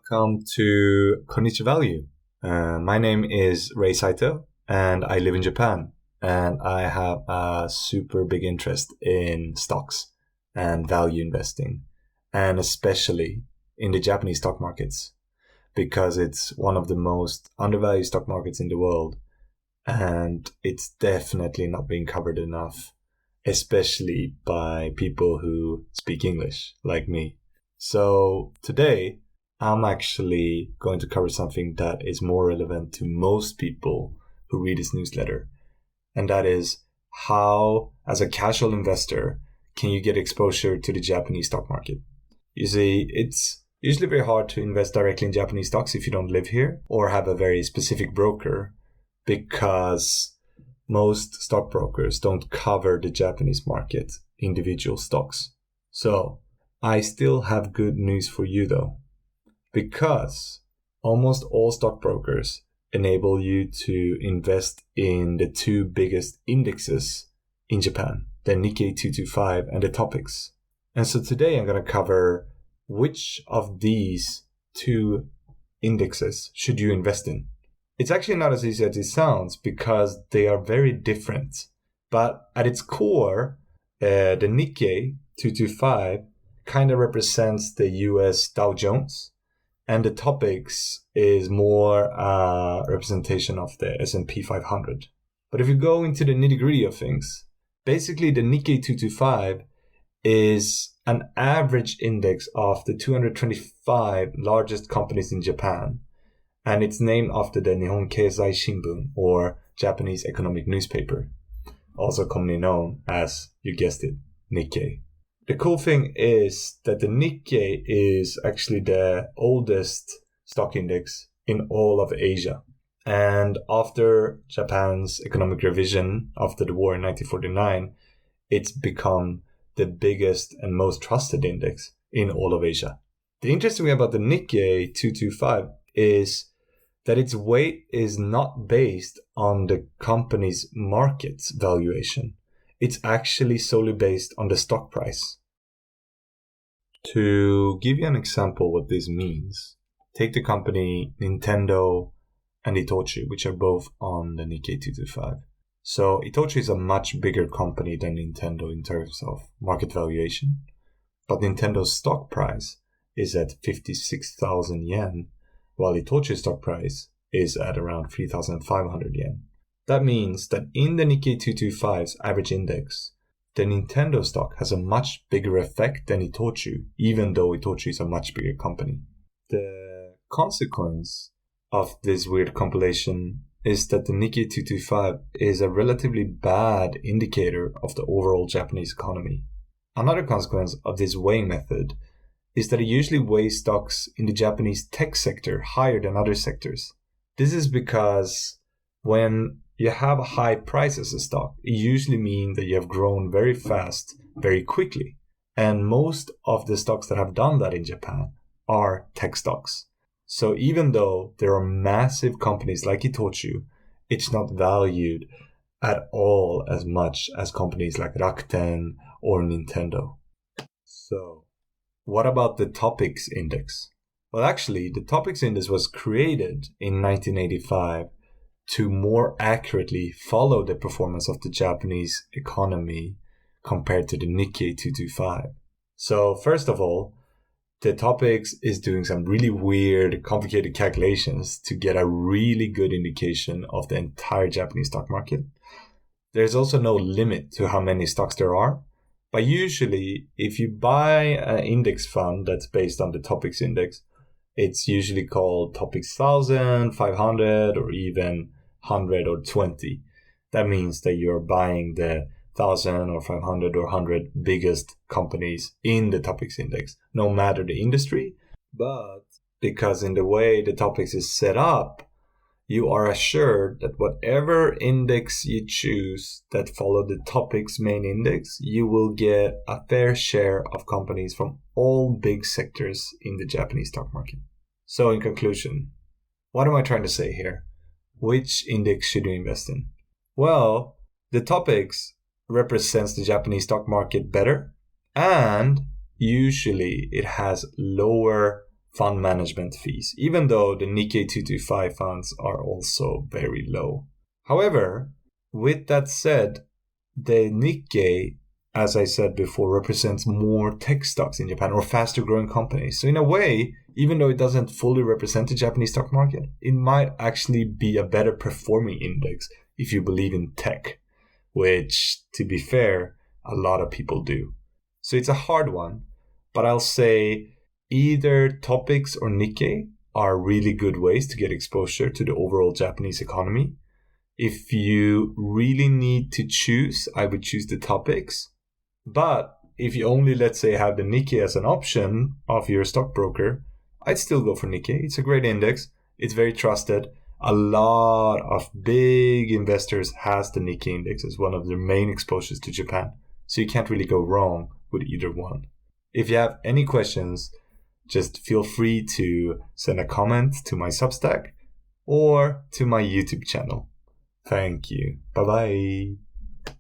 welcome to Konnichiwa Value. My name is Rei Saito, and I live in Japan. And I have a super big interest in stocks and value investing, and especially in the Japanese stock markets, because it's one of the most undervalued stock markets in the world, and it's definitely not being covered enough, especially by people who speak English, like me. So today, I'm actually going to cover something that is more relevant to most people who read this newsletter. And that is how, as a casual investor, can you get exposure to the Japanese stock market? You see, it's usually very hard to invest directly in Japanese stocks if you don't live here or have a very specific broker, because most stockbrokers don't cover the Japanese market, individual stocks. So I still have good news for you though, because almost all stockbrokers enable you to invest in the two biggest indexes in Japan, the Nikkei 225 and the Topix. And so today I'm going to cover which of these two indexes should you invest in. It's actually not as easy as it sounds because they are very different. But at its core, the Nikkei 225 kind of represents the US Dow Jones, and the Topix is more a representation of the S&P 500. But if you go into the nitty-gritty of things, basically the Nikkei 225 is an average index of the 225 largest companies in Japan. And it's named after the Nihon Keizai Shimbun, or Japanese economic newspaper, also commonly known as, you guessed it, Nikkei. The cool thing is that the Nikkei is actually the oldest stock index in all of Asia. And after Japan's economic revision after the war in 1949, it's become the biggest and most trusted index in all of Asia. The interesting thing about the Nikkei 225 is that its weight is not based on the company's market valuation. It's actually solely based on the stock price. To give you an example what this means, take the company Nintendo and Itochu, which are both on the Nikkei 225. So Itochu is a much bigger company than Nintendo in terms of market valuation, but Nintendo's stock price is at 56,000 yen, while Itochu's stock price is at around 3,500 yen. That means that in the Nikkei 225's average index, the Nintendo stock has a much bigger effect than Itochu, even though Itochu is a much bigger company. The consequence of this weird compilation is that the Nikkei 225 is a relatively bad indicator of the overall Japanese economy. Another consequence of this weighing method is that it usually weighs stocks in the Japanese tech sector higher than other sectors. This is because when you have a high price as a stock, it usually means that you have grown very fast, very quickly. And most of the stocks that have done that in Japan are tech stocks. So even though there are massive companies like Itochu, it's not valued at all as much as companies like Rakuten or Nintendo. So what about the Topix index? Well, actually, the Topix index was created in 1985 to more accurately follow the performance of the Japanese economy compared to the Nikkei 225. So first of all, the Topix is doing some really weird, complicated calculations to get a really good indication of the entire Japanese stock market. There's also no limit to how many stocks there are, but usually if you buy an index fund that's based on the Topix index, it's usually called Topix 1000, 500, or even 100 or 20. That means that you're buying the 1,000 or 500 or 100 biggest companies in the Topix index, no matter the industry. But because in the way the Topix is set up, you are assured that whatever index you choose that follow the Topix main index, you will get a fair share of companies from all big sectors in the Japanese stock market. So in conclusion, what am I trying to say here? Which index should you invest in? Well, the Topix represents the Japanese stock market better, and usually it has lower fund management fees, even though the Nikkei 225 funds are also very low. However, with that said, the Nikkei, as I said before, represents more tech stocks in Japan or faster growing companies. So in a way, even though it doesn't fully represent the Japanese stock market, it might actually be a better performing index if you believe in tech, which, to be fair, a lot of people do. So it's a hard one, but I'll say either Topix or Nikkei are really good ways to get exposure to the overall Japanese economy. If you really need to choose, I would choose the Topix. But if you only, let's say, have the Nikkei as an option of your stockbroker, I'd still go for Nikkei. It's a great index. It's very trusted. A lot of big investors has the Nikkei index as one of their main exposures to Japan. So you can't really go wrong with either one. If you have any questions, just feel free to send a comment to my Substack or to my YouTube channel. Thank you. Bye-bye.